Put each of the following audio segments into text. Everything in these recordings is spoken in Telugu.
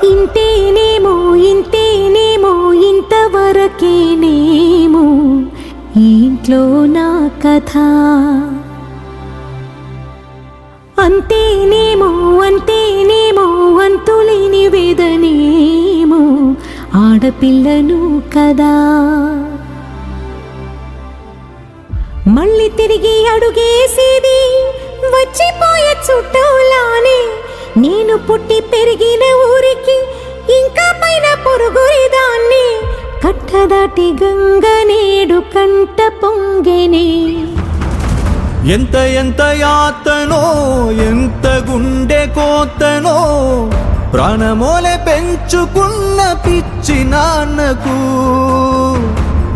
ఇంతేనేమో ఇంతేనేమో ఇంతవరకేనేమో ఈ ఇంట్లో నా కథ. అంతేనేమో అంతేనేమో అంతులేని వేదనేమో ఆడపిల్లను కదా. మళ్ళీ తిరిగి అడుగేసేది వచ్చిపోయే చుట్టూలానే. నేను పుట్టి పెరిగిన ఊరికి ఇంకా పైన పొరుగురిదాన్ని. కట్టదాటి గంగ నేడు కంట పొంగెనే. ఎంత ఎంత యాతనో ఎంత గుండె కోతనో ప్రాణమోలే పెంచుకున్న పిచ్చి నాన్నకు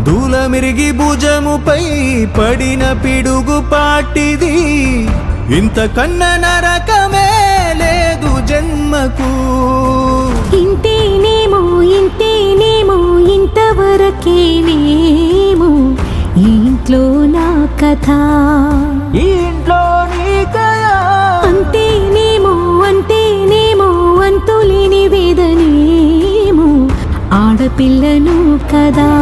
దూలమిరిగి భుజముపై పడిన పిడుగు పాటిది. ఇంతకన్నా నరకమే లేదు జన్మకు. ఇంతేనేమో ఇంతేనేమో ఇంతవరకేనేమో ఈ ఇంట్లో నా కథ. ఈ ఇంట్లో నీ కథ. అంతేనేమో అంతేనేమో అంతులేని వేదనేమో ఆడపిల్లను కదా.